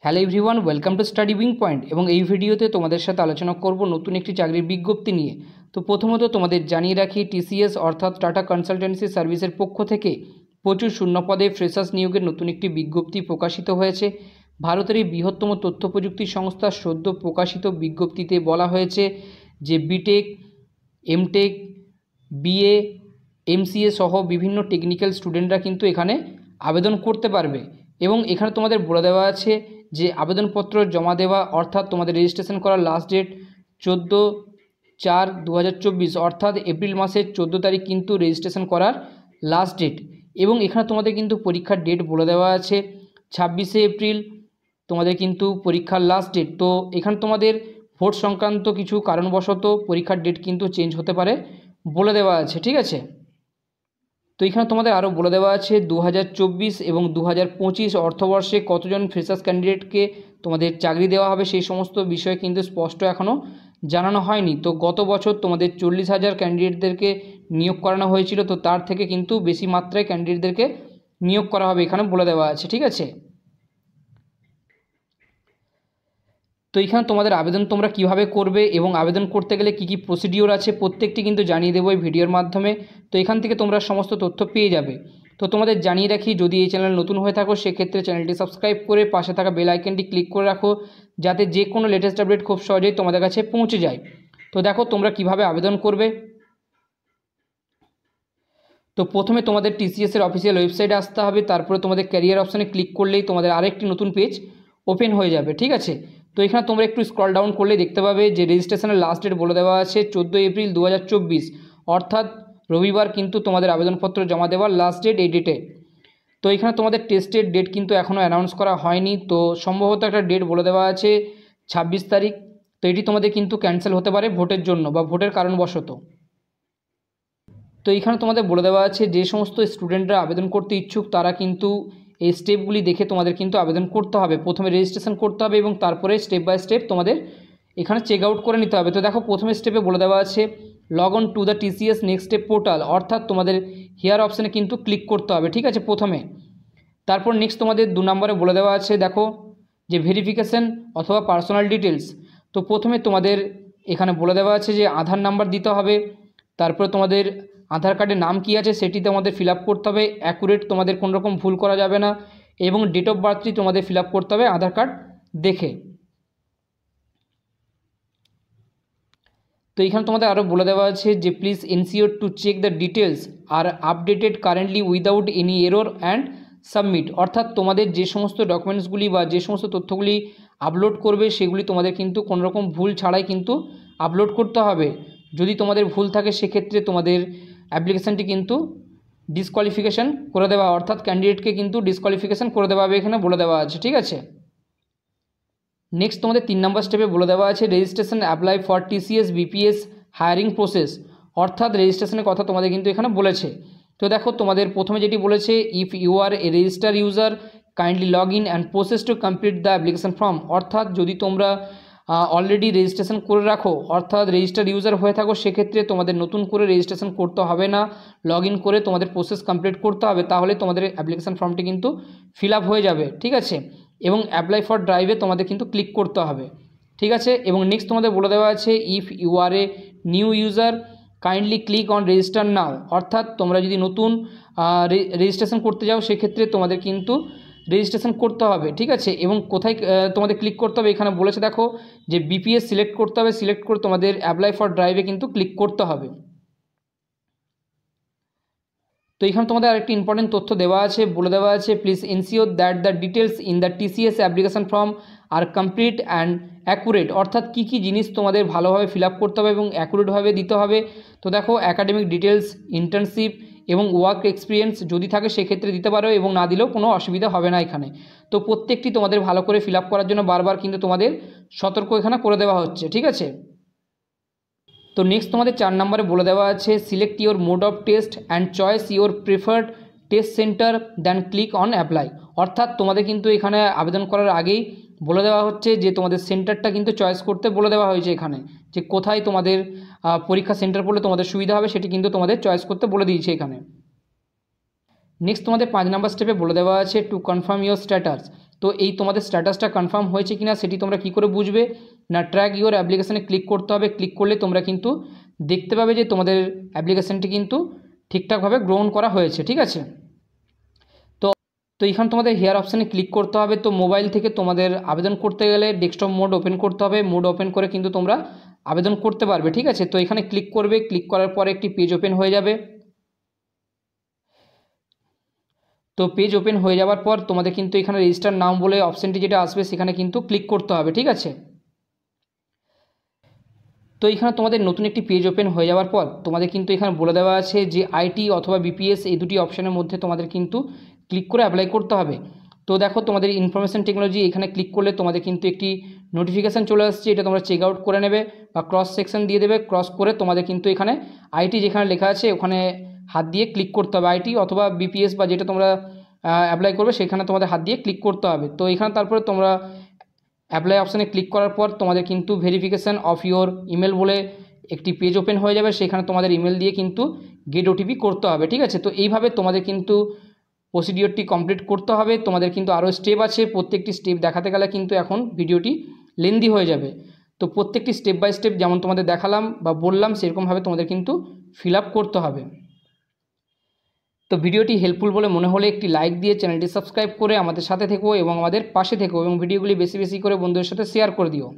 Hello everyone, welcome to study wing point. এবং এই ভিডিওতে তোমাদের সাথে আলোচনা করব নতুন একটি চাকরির বিজ্ঞপ্তি নিয়ে। তো প্রথমত তোমাদের জানিয়ে রাখি, টিসিএস অর্থাৎ টাটা কনসালটেন্সি সার্ভিসের পক্ষ থেকে প্রচুর শূন্যপদে ফ্রেশার্স নিয়োগের নতুন একটি বিজ্ঞপ্তি প্রকাশিত হয়েছে। ভারতের এই বৃহত্তম তথ্য প্রযুক্তি সংস্থা সদ্য প্রকাশিত বিজ্ঞপ্তিতে বলা হয়েছে যে বিটেক, এমটেক, বিএ, এমসিএ সহ বিভিন্ন টেকনিক্যাল স্টুডেন্টরা কিন্তু এখানে আবেদন করতে পারবে। এবং এখানে তোমাদের বলে দেওয়া আছে যে আবেদনপত্র জমা দেওয়া অর্থাৎ তোমাদের রেজিস্ট্রেশন করার লাস্ট ডেট 14/4/2024 অর্থাৎ এপ্রিল মাসের 14 তারিখ কিন্তু রেজিস্ট্রেশন করার লাস্ট ডেট। এবং এখানে তোমাদের কিন্তু পরীক্ষার ডেট বলে দেওয়া আছে 26শে এপ্রিল তোমাদের কিন্তু পরীক্ষার লাস্ট ডেট। তো এখানে তোমাদের ভোট সংক্রান্ত কিছু কারণবশত পরীক্ষার ডেট কিন্তু চেঞ্জ হতে পারে বলে দেওয়া আছে, ঠিক আছে। তো এখানে তোমাদের আরও বলে দেওয়া আছে 2024 এবং 2025 অর্থবর্ষে কতজন ফ্রেশার্স ক্যান্ডিডেটকে তোমাদের চাকরি দেওয়া হবে সেই সমস্ত বিষয় কিন্তু স্পষ্ট এখনও জানানো হয়নি। তো গত বছর তোমাদের 40,000 ক্যান্ডিডেটদেরকে নিয়োগ করানো হয়েছিল, তো তার থেকে কিন্তু বেশি মাত্রায় ক্যান্ডিডেটদেরকে নিয়োগ করা হবে এখানে বলে দেওয়া আছে, ঠিক আছে। তো এখানে তোমাদের আবেদন তোমরা কিভাবে করবে এবং আবেদন করতে গেলে কি কি প্রসিডিওর আছে প্রত্যেকটি কিন্তু জানিয়ে দেবো এই ভিডিওর মাধ্যমে। তো এখান থেকে তোমরা সমস্ত তথ্য পেয়ে যাবে। তো তোমাদের জানিয়ে রাখি, যদি এই চ্যানেল নতুন হয়ে থাকো সেক্ষেত্রে চ্যানেলটি সাবস্ক্রাইব করে পাশে থাকা বেল আইকনটি ক্লিক করে রাখো, যাতে যে কোনো লেটেস্ট আপডেট খুব সহজেই তোমাদের কাছে পৌঁছে যায়। তো দেখো তোমরা কিভাবে আবেদন করবে। তো প্রথমে তোমাদের টিসিএসের অফিসিয়াল ওয়েবসাইটে আসতে হবে, তারপরে তোমাদের ক্যারিয়ার অপশানে ক্লিক করলেই তোমাদের আরেকটি নতুন পেজ ওপেন হয়ে যাবে, ঠিক আছে। তো এখানে তোমরা একটু স্ক্রল ডাউন করলে দেখতে পাবে যে রেজিস্ট্রেশনের লাস্ট ডেট বলে দেওয়া আছে 14 এপ্রিল 2024 অর্থাৎ রবিবার কিন্তু তোমাদের আবেদনপত্র জমা দেওয়ার লাস্ট ডেট এই ডেটে। তো এখানে তোমাদের টেস্টের ডেট কিন্তু এখনও অ্যানাউন্স করা হয়নি, তো সম্ভবত একটা ডেট বলে দেওয়া আছে 26 তারিখ। তো এটি তোমাদের কিন্তু ক্যান্সেল হতে পারে ভোটের জন্য বা ভোটের কারণবশত। তো এখানে তোমাদের বলে দেওয়া আছে যে সমস্ত স্টুডেন্টরা আবেদন করতে ইচ্ছুক তারা কিন্তু এই স্টেপগুলি দেখে তোমাদের কিন্তু আবেদন করতে হবে। প্রথমে রেজিস্ট্রেশন করতে হবে এবং তারপরে স্টেপ বাই স্টেপ তোমাদের এখানে চেক আউট করে নিতে হবে। তো দেখো প্রথমে স্টেপে বলে দেওয়া আছে log on to the TCS next step portal অর্থাৎ তোমাদের হিয়ার অপশানে কিন্তু ক্লিক করতে হবে, ঠিক আছে প্রথমে। তারপর নেক্সট তোমাদের 2 নম্বরে বলে দেওয়া আছে দেখো যে ভেরিফিকেশান অথবা পার্সোনাল ডিটেলস। তো প্রথমে তোমাদের এখানে বলে দেওয়া আছে যে আধার নাম্বার দিতে হবে, তারপরে তোমাদের আধার কার্ডের নাম কী আছে সেটি তোমাদের ফিল আপ করতে হবে, অ্যাকুরেট তোমাদের কোনো রকম ভুল করা যাবে না, এবং ডেট অফ বার্থটি তোমাদের ফিল আপ করতে হবে আধার কার্ড দেখে। তো এখানে তোমাদের আরও বলে দেওয়া আছে যে please ensure to check the details are updated currently without any error and submit অর্থাৎ তোমাদের যে সমস্ত ডকুমেন্টসগুলি বা যে সমস্ত তথ্যগুলি আপলোড করবে সেগুলি তোমাদের কিন্তু কোনো রকম ভুল ছাড়াই কিন্তু আপলোড করতে হবে। যদি তোমাদের ভুল থাকে সেক্ষেত্রে তোমাদের অ্যাপ্লিকেশানটি কিন্তু ডিসকোয়ালিফিকেশান করে দেওয়া অর্থাৎ ক্যান্ডিডেটকে কিন্তু ডিসকোয়ালিফিকেশান করে দেওয়া হবে এখানে বলে দেওয়া আছে, ঠিক আছে। নেক্সট তোমাদের 3 নম্বর স্টেপে বলে দেওয়া আছে registration apply for TCS BPS hiring process অর্থাৎ রেজিস্ট্রেশনের কথা তোমাদের কিন্তু এখানে বলেছে। তো দেখো তোমাদের প্রথমে যেটি বলেছে if you are a register user kindly log in and process to complete the application form অর্থাৎ যদি তোমরা অলরেডি রেজিস্ট্রেশন করে রাখো অর্থাৎ রেজিস্টার ইউজার হয়ে থাকো সেক্ষেত্রে তোমাদের নতুন করে রেজিস্ট্রেশন করতে হবে না, লগ ইন করে তোমাদের প্রসেস কমপ্লিট করতে হবে, তাহলে তোমাদের অ্যাপ্লিকেশন ফর্মটি কিন্তু ফিল আপ হয়ে যাবে, ঠিক আছে। এবং অ্যাপ্লাই ফর ড্রাইভে তোমাদের কিন্তু ক্লিক করতে হবে, ঠিক আছে। এবং নেক্সট তোমাদের বলে দেওয়া আছে if you are a new user kindly click on register now অর্থাৎ তোমরা যদি নতুন রেজিস্ট্রেশন করতে যাও সেক্ষেত্রে তোমাদের কিন্তু রেজিস্ট্রেশন করতে হবে, ঠিক আছে। এবং কোথায় তোমাদের ক্লিক করতে হবে এখানে বলেছে দেখো যে বিপিএস সিলেক্ট করতে হবে, সিলেক্ট করে তোমাদের অ্যাপ্লাই ফর ড্রাইভে কিন্তু ক্লিক করতে হবে। তো এখানে তোমাদের আরেকটি ইম্পর্টেন্ট তথ্য দেওয়া আছে, বলে দেওয়া আছে please ensure that the details in the TCS application form are complete and accurate অর্থাৎ কী কী জিনিস তোমাদের ভালোভাবে ফিল আপ করতে হবে এবং অ্যাকুরেটভাবে দিতে হবে। তো দেখো অ্যাকাডেমিক ডিটেলস, ইন্টার্নশিপ এবং ওয়ার্ক এক্সপিরিয়েন্স যদি থাকে সেক্ষেত্রে দিতে পারো এবং না দিলেও কোনো অসুবিধা হবে না এখানে। তো প্রত্যেকটি তোমাদের ভালো করে ফিল আপ করার জন্য বারবার কিন্তু তোমাদের সতর্ক এখানে করে দেওয়া হচ্ছে, ঠিক আছে। তো নেক্সট তোমাদের 4 নম্বরে বলে দেওয়া আছে select your mode of test and choice your preferred test centre then click on apply অর্থাৎ তোমাদের কিন্তু এখানে আবেদন করার আগেই বলে দেওয়া হচ্ছে যে তোমাদের সেন্টারটা কিন্তু চয়েস করতে বলে দেওয়া হয়েছে এখানে, যে কোথায় তোমাদের পরীক্ষা সেন্টার পড়লে তোমাদের সুবিধা হবে সেটি কিন্তু তোমাদের চয়েস করতে বলে দিয়েছে এখানে। নেক্সট তোমাদের 5 নম্বর স্টেপে বলে দেওয়া আছে টু কনফার্ম ইওর স্ট্যাটাস তো এই তোমাদের স্ট্যাটাসটা কনফার্ম হয়েছে কিনা সেটি তোমরা কি করে বুঝবে না, ট্র্যাক ইওর অ্যাপ্লিকেশানে ক্লিক করতে হবে। ক্লিক করলে তোমরা কিন্তু দেখতে পাবে যে তোমাদের অ্যাপ্লিকেশানটি কিন্তু ঠিকঠাকভাবে গ্রহণ করা হয়েছে, ঠিক আছে। তো এখানে তোমাদের হেয়ার অপশানে ক্লিক করতে হবে। তো মোবাইল থেকে তোমাদের আবেদন করতে গেলে ডেস্কটপ মোড ওপেন করতে হবে। মোড ওপেন করে কিন্তু তোমরা আবেদন করতে পারবে, ঠিক আছে। তো এখানে ক্লিক করবে, ক্লিক করার পরে একটি পেজ ওপেন হয়ে যাবে। তো পেজ ওপেন হয়ে যাওয়ার পর তোমাদের কিন্তু এখানে রেজিস্টার নাম বলে অপশানটি যেটা আসবে সেখানে কিন্তু ক্লিক করতে হবে, ঠিক আছে। তো এখানে তোমাদের নতুন একটি পেজ ওপেন হয়ে যাওয়ার পর তোমাদের কিন্তু এখানে বলে দেওয়া আছে যে আইটি অথবা বিপিএস এই দুটি অপশানের মধ্যে তোমাদের কিন্তু ক্লিক করে অ্যাপ্লাই করতে হবে। তো দেখো তোমাদের ইনফরমেশন টেকনোলজি এখানে ক্লিক করলে তোমাদের কিন্তু একটি নোটিফিকেশান চলে আসছে, এটা তোমরা চেক আউট করে নেবে বা ক্রস সেকশন দিয়ে দেবে। ক্রস করে তোমাদের কিন্তু এখানে আইটি যেখানে লেখা আছে ওখানে হাত দিয়ে ক্লিক করতে হবে। আইটি অথবা বিপিএস বা যেটা তোমরা অ্যাপ্লাই করবে সেখানে তোমাদের হাত দিয়ে ক্লিক করতে হবে। তো এখানে তারপরে তোমরা অ্যাপ্লাই অপশানে ক্লিক করার পর তোমাদের কিন্তু ভেরিফিকেশান অফ ইওর ইমেল বলে একটি পেজ ওপেন হয়ে যাবে, সেখানে তোমাদের ইমেল দিয়ে কিন্তু গেট ওটিপি করতে হবে, ঠিক আছে। তো এইভাবে তোমাদের কিন্তু প্রসিডিওরটি কমপ্লিট করতে হবে। তোমাদের কিন্তু আরও স্টেপ আছে, প্রত্যেকটি স্টেপ দেখাতে গেলে কিন্তু এখন ভিডিওটি লেন্দি হয়ে যাবে। তো প্রত্যেকটি স্টেপ বাই স্টেপ যেমন তোমাদের দেখালাম বা বললাম সেরকমভাবে তোমাদের কিন্তু ফিল আপ করতে হবে। তো ভিডিওটি হেল্পফুল বলে মনে হলে একটি লাইক দিয়ে চ্যানেলটি সাবস্ক্রাইব করে আমাদের সাথে থেকো এবং আমাদের পাশে থেকো এবং ভিডিওগুলি বেশি বেশি করে বন্ধুদের সাথে শেয়ার করে দিও।